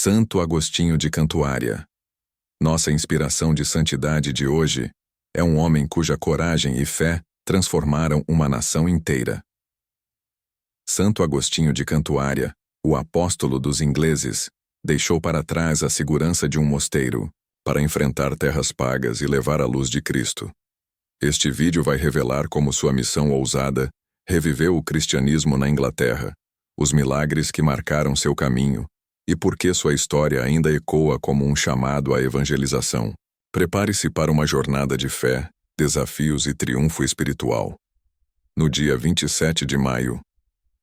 Santo Agostinho de Cantuária. Nossa inspiração de santidade de hoje é um homem cuja coragem e fé transformaram uma nação inteira. Santo Agostinho de Cantuária, o apóstolo dos ingleses, deixou para trás a segurança de um mosteiro para enfrentar terras pagas e levar a luz de Cristo. Este vídeo vai revelar como sua missão ousada reviveu o cristianismo na Inglaterra, os milagres que marcaram seu caminho e por que sua história ainda ecoa como um chamado à evangelização. Prepare-se para uma jornada de fé, desafios e triunfo espiritual. No dia 27 de maio,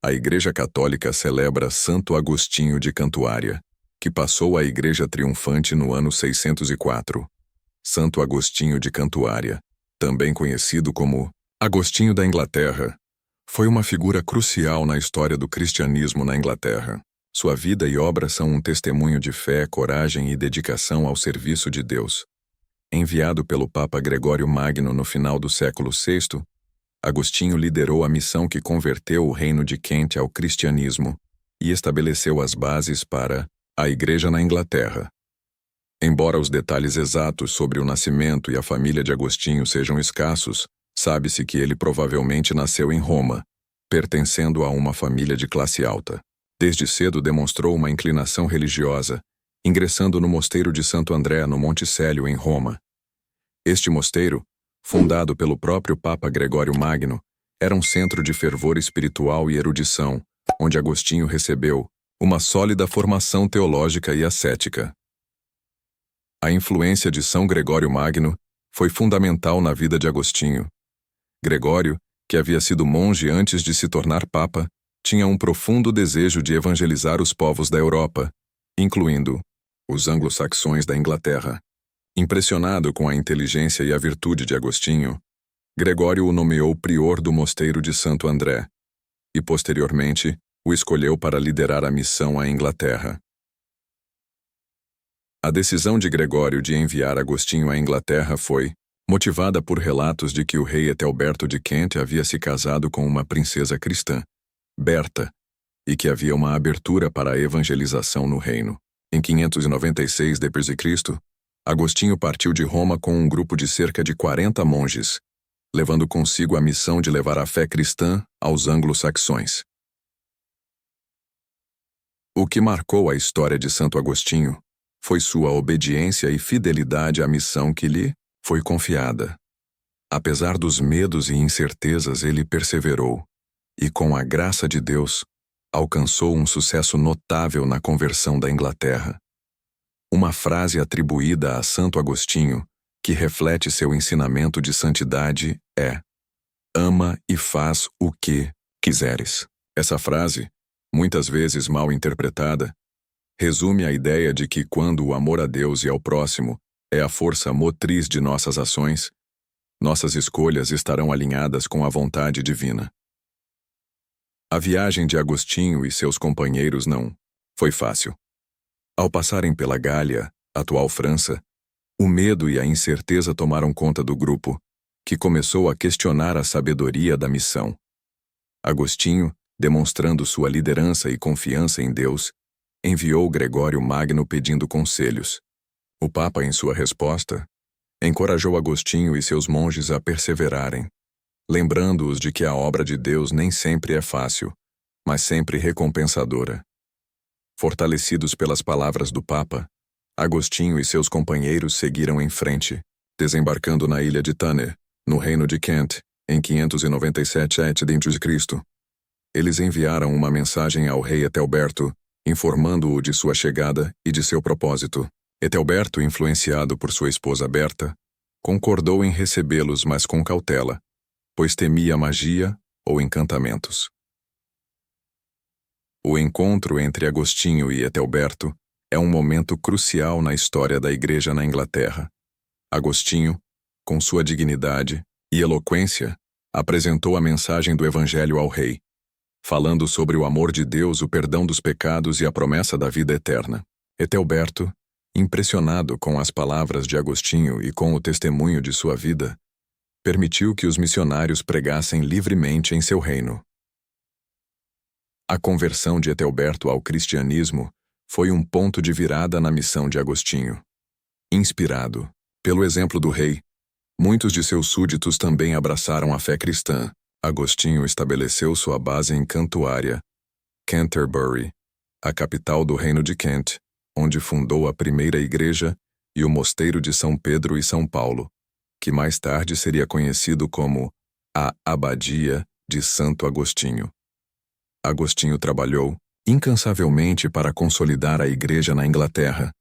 a Igreja Católica celebra Santo Agostinho de Cantuária, que passou à Igreja triunfante no ano 604. Santo Agostinho de Cantuária, também conhecido como Agostinho da Inglaterra, foi uma figura crucial na história do cristianismo na Inglaterra. Sua vida e obra são um testemunho de fé, coragem e dedicação ao serviço de Deus. Enviado pelo Papa Gregório Magno no final do século VI, Agostinho liderou a missão que converteu o reino de Kent ao cristianismo e estabeleceu as bases para a Igreja na Inglaterra. Embora os detalhes exatos sobre o nascimento e a família de Agostinho sejam escassos, sabe-se que ele provavelmente nasceu em Roma, pertencendo a uma família de classe alta. Desde cedo demonstrou uma inclinação religiosa, ingressando no mosteiro de Santo André no Monte Célio, em Roma. Este mosteiro, fundado pelo próprio Papa Gregório Magno, era um centro de fervor espiritual e erudição, onde Agostinho recebeu uma sólida formação teológica e ascética. A influência de São Gregório Magno foi fundamental na vida de Agostinho. Gregório, que havia sido monge antes de se tornar papa, tinha um profundo desejo de evangelizar os povos da Europa, incluindo os anglo-saxões da Inglaterra. Impressionado com a inteligência e a virtude de Agostinho, Gregório o nomeou prior do mosteiro de Santo André e, posteriormente, o escolheu para liderar a missão à Inglaterra. A decisão de Gregório de enviar Agostinho à Inglaterra foi motivada por relatos de que o rei Etelberto de Kent havia se casado com uma princesa cristã, Berta, e que havia uma abertura para a evangelização no reino. Em 596 d.C., Agostinho partiu de Roma com um grupo de cerca de 40 monges, levando consigo a missão de levar a fé cristã aos anglo-saxões. O que marcou a história de Santo Agostinho foi sua obediência e fidelidade à missão que lhe foi confiada. Apesar dos medos e incertezas, ele perseverou e, com a graça de Deus, alcançou um sucesso notável na conversão da Inglaterra. Uma frase atribuída a Santo Agostinho, que reflete seu ensinamento de santidade, é: ama e faz o que quiseres. Essa frase, muitas vezes mal interpretada, resume a ideia de que quando o amor a Deus e ao próximo é a força motriz de nossas ações, nossas escolhas estarão alinhadas com a vontade divina. A viagem de Agostinho e seus companheiros não foi fácil. Ao passarem pela Gália, atual França, o medo e a incerteza tomaram conta do grupo, que começou a questionar a sabedoria da missão. Agostinho, demonstrando sua liderança e confiança em Deus, enviou Gregório Magno pedindo conselhos. O Papa, em sua resposta, encorajou Agostinho e seus monges a perseverarem, lembrando-os de que a obra de Deus nem sempre é fácil, mas sempre recompensadora. Fortalecidos pelas palavras do Papa, Agostinho e seus companheiros seguiram em frente, desembarcando na ilha de Thanet, no reino de Kent, em 597 a.C. Eles enviaram uma mensagem ao rei Etelberto, informando-o de sua chegada e de seu propósito. Etelberto, influenciado por sua esposa Berta, concordou em recebê-los, mas com cautela, pois temia magia ou encantamentos. O encontro entre Agostinho e Etelberto é um momento crucial na história da Igreja na Inglaterra. Agostinho, com sua dignidade e eloquência, apresentou a mensagem do Evangelho ao rei, falando sobre o amor de Deus, o perdão dos pecados e a promessa da vida eterna. Etelberto, impressionado com as palavras de Agostinho e com o testemunho de sua vida, permitiu que os missionários pregassem livremente em seu reino. A conversão de Etelberto ao cristianismo foi um ponto de virada na missão de Agostinho. Inspirado pelo exemplo do rei, muitos de seus súditos também abraçaram a fé cristã. Agostinho estabeleceu sua base em Cantuária, Canterbury, a capital do Reino de Kent, onde fundou a primeira igreja e o mosteiro de São Pedro e São Paulo, que mais tarde seria conhecido como a Abadia de Santo Agostinho. Agostinho trabalhou incansavelmente para consolidar a igreja na Inglaterra.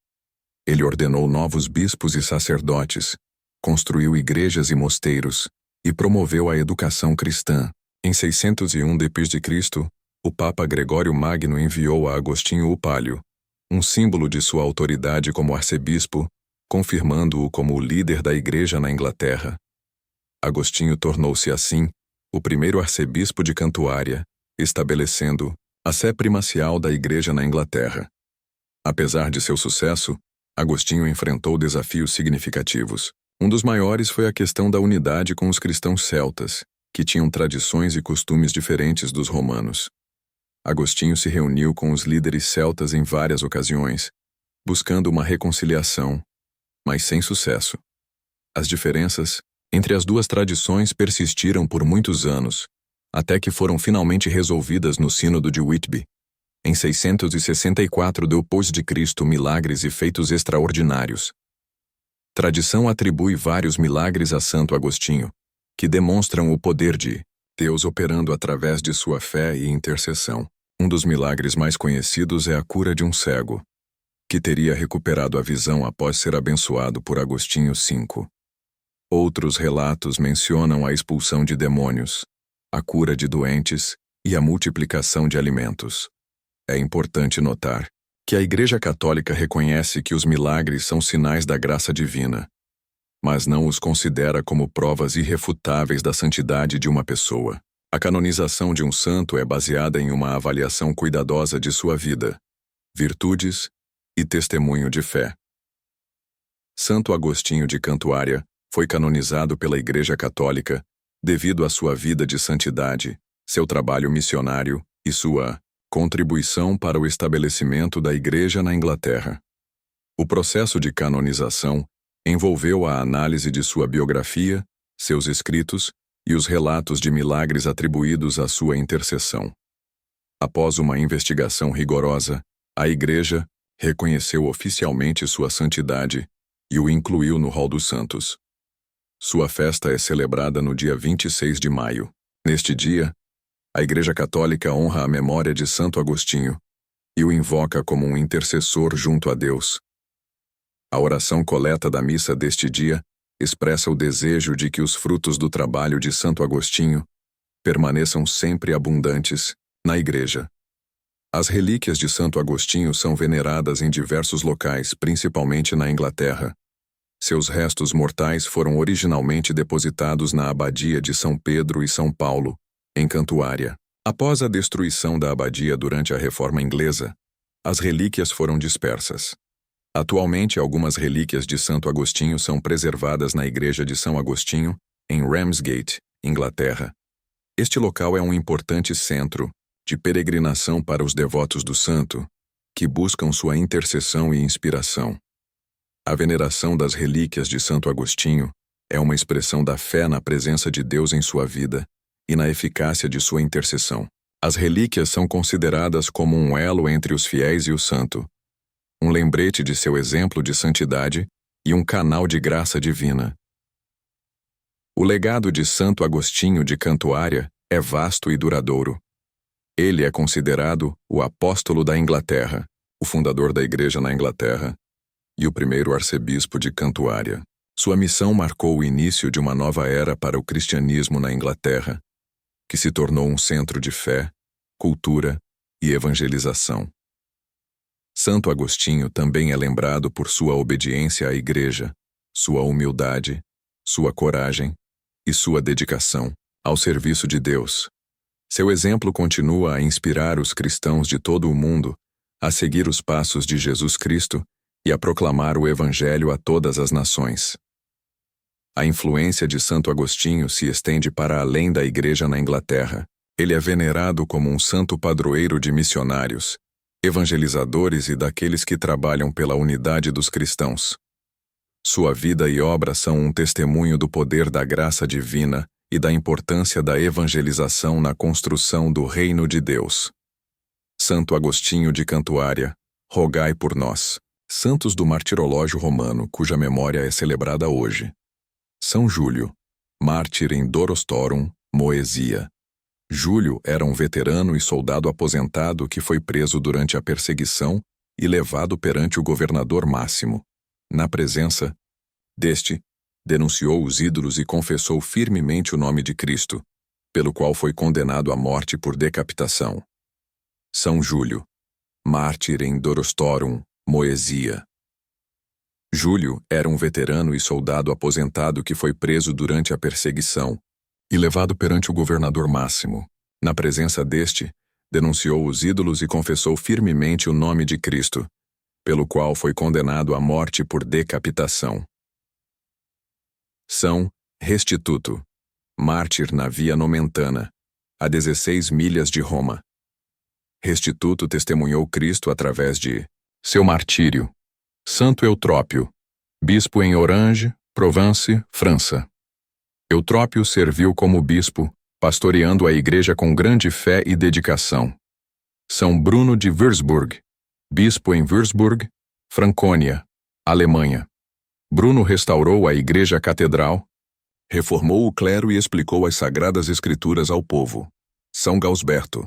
Ele ordenou novos bispos e sacerdotes, construiu igrejas e mosteiros e promoveu a educação cristã. Em 601 d.C., o Papa Gregório Magno enviou a Agostinho o Pálio, um símbolo de sua autoridade como arcebispo, confirmando-o como o líder da igreja na Inglaterra. Agostinho tornou-se assim o primeiro arcebispo de Cantuária, estabelecendo a sé primacial da igreja na Inglaterra. Apesar de seu sucesso, Agostinho enfrentou desafios significativos. Um dos maiores foi a questão da unidade com os cristãos celtas, que tinham tradições e costumes diferentes dos romanos. Agostinho se reuniu com os líderes celtas em várias ocasiões, buscando uma reconciliação, mas sem sucesso. As diferenças entre as duas tradições persistiram por muitos anos, até que foram finalmente resolvidas no Sínodo de Whitby. Em 664 d.C., milagres e feitos extraordinários. Tradição atribui vários milagres a Santo Agostinho, que demonstram o poder de Deus operando através de sua fé e intercessão. Um dos milagres mais conhecidos é a cura de um cego, que teria recuperado a visão após ser abençoado por Agostinho V. Outros relatos mencionam a expulsão de demônios, a cura de doentes e a multiplicação de alimentos. É importante notar que a Igreja Católica reconhece que os milagres são sinais da graça divina, mas não os considera como provas irrefutáveis da santidade de uma pessoa. A canonização de um santo é baseada em uma avaliação cuidadosa de sua vida, virtudes e testemunho de fé. Santo Agostinho de Cantuária foi canonizado pela Igreja Católica devido à sua vida de santidade, seu trabalho missionário e sua contribuição para o estabelecimento da Igreja na Inglaterra. O processo de canonização envolveu a análise de sua biografia, seus escritos e os relatos de milagres atribuídos à sua intercessão. Após uma investigação rigorosa, a Igreja reconheceu oficialmente sua santidade e o incluiu no Rol dos Santos. Sua festa é celebrada no dia 26 de maio. Neste dia, a Igreja Católica honra a memória de Santo Agostinho e o invoca como um intercessor junto a Deus. A oração coleta da missa deste dia expressa o desejo de que os frutos do trabalho de Santo Agostinho permaneçam sempre abundantes na Igreja. As relíquias de Santo Agostinho são veneradas em diversos locais, principalmente na Inglaterra. Seus restos mortais foram originalmente depositados na Abadia de São Pedro e São Paulo, em Cantuária. Após a destruição da abadia durante a Reforma Inglesa, as relíquias foram dispersas. Atualmente, algumas relíquias de Santo Agostinho são preservadas na Igreja de São Agostinho, em Ramsgate, Inglaterra. Este local é um importante centro de peregrinação para os devotos do santo, que buscam sua intercessão e inspiração. A veneração das relíquias de Santo Agostinho é uma expressão da fé na presença de Deus em sua vida e na eficácia de sua intercessão. As relíquias são consideradas como um elo entre os fiéis e o santo, um lembrete de seu exemplo de santidade e um canal de graça divina. O legado de Santo Agostinho de Cantuária é vasto e duradouro. Ele é considerado o apóstolo da Inglaterra, o fundador da Igreja na Inglaterra e o primeiro arcebispo de Cantuária. Sua missão marcou o início de uma nova era para o cristianismo na Inglaterra, que se tornou um centro de fé, cultura e evangelização. Santo Agostinho também é lembrado por sua obediência à Igreja, sua humildade, sua coragem e sua dedicação ao serviço de Deus. Seu exemplo continua a inspirar os cristãos de todo o mundo a seguir os passos de Jesus Cristo e a proclamar o Evangelho a todas as nações. A influência de Santo Agostinho se estende para além da Igreja na Inglaterra. Ele é venerado como um santo padroeiro de missionários evangelizadores e daqueles que trabalham pela unidade dos cristãos. Sua vida e obra são um testemunho do poder da graça divina e da importância da evangelização na construção do reino de Deus. Santo Agostinho de Cantuária, rogai por nós. Santos do Martirológio Romano, cuja memória é celebrada hoje. São Júlio, mártir em Dorostorum, Moesia. Júlio era um veterano e soldado aposentado que foi preso durante a perseguição e levado perante o governador Máximo. Na presença deste, denunciou os ídolos e confessou firmemente o nome de Cristo, pelo qual foi condenado à morte por decapitação. São Júlio, mártir em Dorostorum, Moesia. Júlio era um veterano e soldado aposentado que foi preso durante a perseguição e levado perante o governador Máximo. Na presença deste, denunciou os ídolos e confessou firmemente o nome de Cristo, pelo qual foi condenado à morte por decapitação. São Restituto, mártir na Via Nomentana, a 16 milhas de Roma. Restituto testemunhou Cristo através de seu martírio. Santo Eutrópio, bispo em Orange, Provence, França. Eutrópio serviu como bispo, pastoreando a igreja com grande fé e dedicação. São Bruno de Würzburg, bispo em Würzburg, Franconia, Alemanha. Bruno restaurou a igreja catedral, reformou o clero e explicou as sagradas escrituras ao povo. São Gausberto,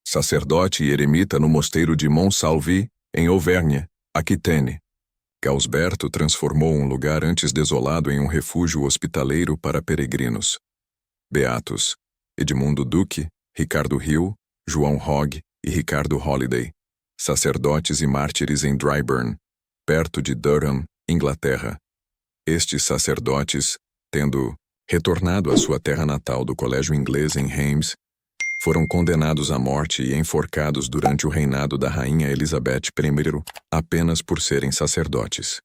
sacerdote e eremita no mosteiro de Montsalvi, em Auvergne, Aquitaine. Gausberto transformou um lugar antes desolado em um refúgio hospitaleiro para peregrinos. Beatos: Edmundo Duque, Ricardo Hill, João Hogg e Ricardo Holliday, sacerdotes e mártires em Dryburn, perto de Durham, Inglaterra. Estes sacerdotes, tendo retornado à sua terra natal do colégio inglês em Reims, foram condenados à morte e enforcados durante o reinado da rainha Elizabeth I, apenas por serem sacerdotes.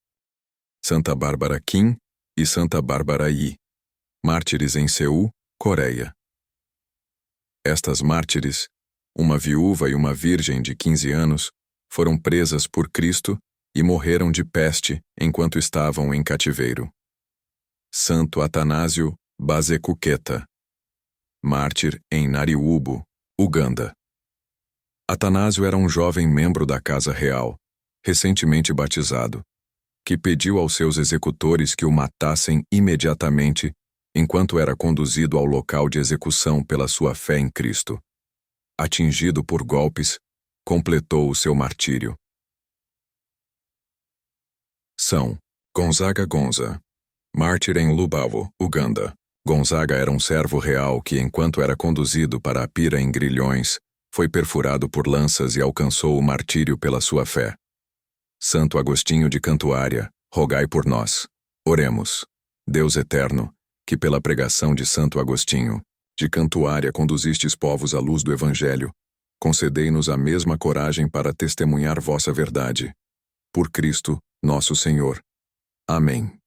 Santa Bárbara Kim e Santa Bárbara Yi, mártires em Seul, Coreia. Estas mártires, uma viúva e uma virgem de 15 anos, foram presas por Cristo e morreram de peste enquanto estavam em cativeiro. Santo Atanásio Bazekuketa, mártir em Nariubo, Uganda. Atanásio era um jovem membro da Casa Real, recentemente batizado, que pediu aos seus executores que o matassem imediatamente enquanto era conduzido ao local de execução pela sua fé em Cristo. Atingido por golpes, completou o seu martírio. São Gonzaga Gonza, mártir em Lubavo, Uganda. Gonzaga era um servo real que, enquanto era conduzido para a pira em Grilhões, foi perfurado por lanças e alcançou o martírio pela sua fé. Santo Agostinho de Cantuária, rogai por nós. Oremos. Deus eterno, que pela pregação de Santo Agostinho de Cantuária conduzistes povos à luz do Evangelho, concedei-nos a mesma coragem para testemunhar vossa verdade. Por Cristo, nosso Senhor. Amém.